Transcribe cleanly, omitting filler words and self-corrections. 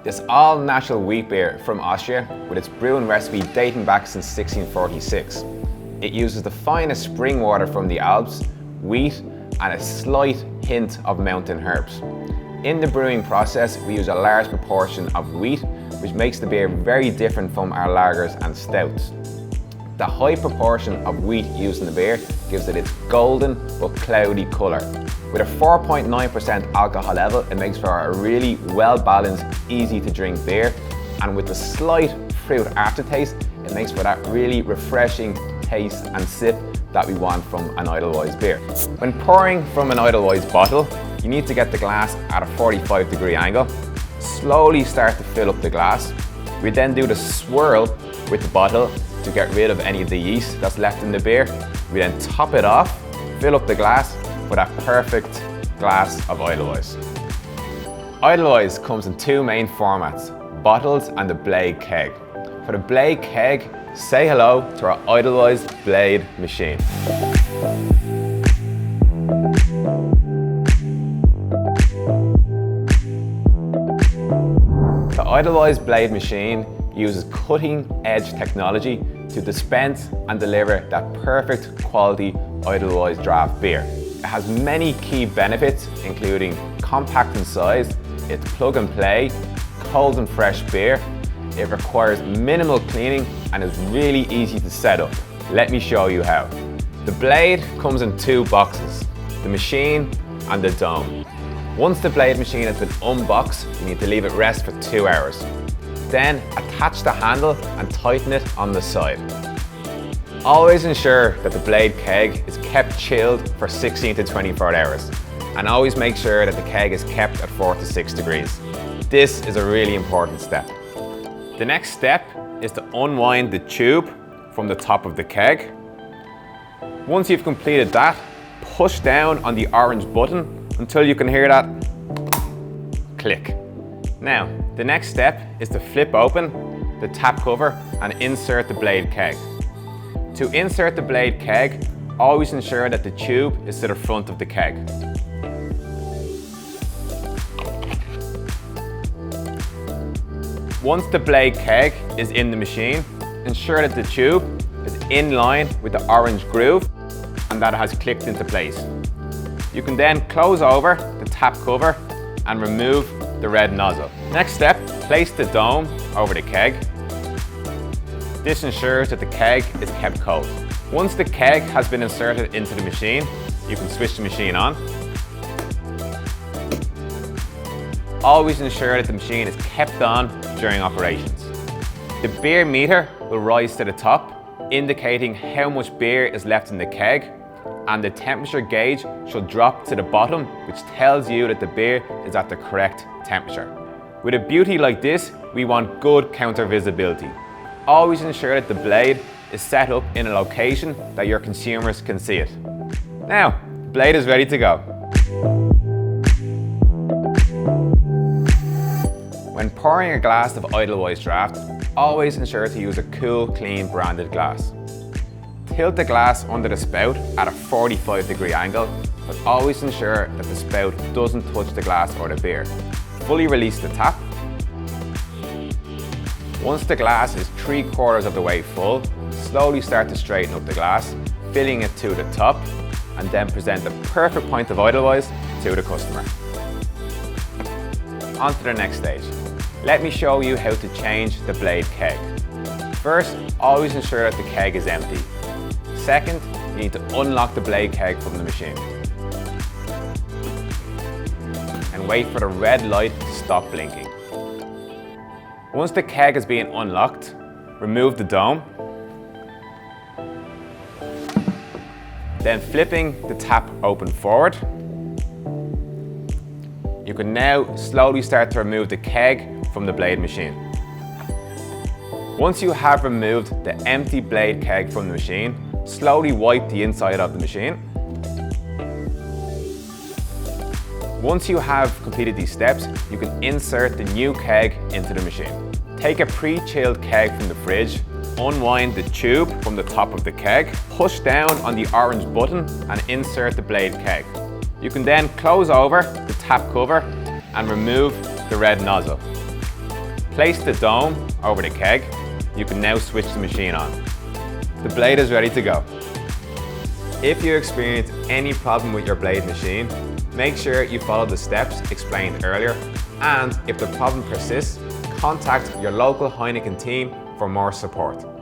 is all natural wheat beer from Austria with its brewing recipe dating back since 1646. It uses the finest spring water from the Alps, wheat and a slight hint of mountain herbs. In the brewing process we use a large proportion of wheat, which makes the beer very different from our lagers and stouts. The high proportion of wheat used in the beer gives it its golden but cloudy colour. With a 4.9% alcohol level, it makes for a really well-balanced, easy to drink beer, and with the slight fruit aftertaste, it makes for that really refreshing taste and sip that we want from an edelweiss beer. When pouring from an edelweiss bottle, you need to get the glass at a 45-degree angle. Slowly start to fill up the glass. We then do the swirl with the bottle to get rid of any of the yeast that's left in the beer. We then top it off, fill up the glass with that perfect glass of edelweiss. Edelweiss comes in two main formats, bottles and the blade keg. For the blade keg, say hello to our edelweiss blade machine. The edelweiss blade machine uses cutting-edge technology to dispense and deliver that perfect quality edelweiss draft beer. It has many key benefits, including compact in size, it's plug and play, cold and fresh beer, it requires minimal cleaning and is really easy to set up. Let me show you how. The blade comes in two boxes, the machine and the dome. Once the blade machine has been unboxed, you need to leave it rest for 2 hours. Then attach the handle and tighten it on the side. Always ensure that the blade keg is kept chilled for 16 to 24 hours. And always make sure that the keg is kept at 4 to 6 degrees. This is a really important step. The next step is to unwind the tube from the top of the keg. Once you've completed that, push down on the orange button until you can hear that click. Now, the next step is to flip open the tap cover and insert the blade keg. To insert the blade keg, always ensure that the tube is to the front of the keg. Once the blade keg is in the machine, ensure that the tube is in line with the orange groove and that it has clicked into place. You can then close over the tap cover and remove the red nozzle. Next step, place the dome over the keg. This ensures that the keg is kept cold. Once the keg has been inserted into the machine, you can switch the machine on. Always ensure that the machine is kept on during operations. The beer meter will rise to the top, indicating how much beer is left in the keg, and the temperature gauge should drop to the bottom, which tells you that the beer is at the correct temperature. With a beauty like this, we want good counter visibility. Always ensure that the blade is set up in a location that your consumers can see it. Now, the blade is ready to go. When pouring a glass of edelweiss draft, always ensure to use a cool, clean branded glass. Tilt the glass under the spout at a 45-degree angle, but always ensure that the spout doesn't touch the glass or the beer. Fully release the tap. Once the glass is 3/4 of the way full, slowly start to straighten up the glass, filling it to the top, and then present the perfect pint of edelweiss to the customer. On to the next stage. Let me show you how to change the blade keg. First, always ensure that the keg is empty. Second, you need to unlock the blade keg from the machine. And wait for the red light to stop blinking. Once the keg has been unlocked, remove the dome. Then flipping the tap open forward, you can now slowly start to remove the keg from the blade machine. Once you have removed the empty blade keg from the machine, slowly wipe the inside of the machine. Once you have completed these steps, you can insert the new keg into the machine. Take a pre-chilled keg from the fridge, unwind the tube from the top of the keg, push down on the orange button and insert the blade keg. You can then close over the tap cover and remove the red nozzle. Place the dome over the keg. You can now switch the machine on. The blade is ready to go. If you experience any problem with your blade machine, make sure you follow the steps explained earlier, and if the problem persists, contact your local Heineken team for more support.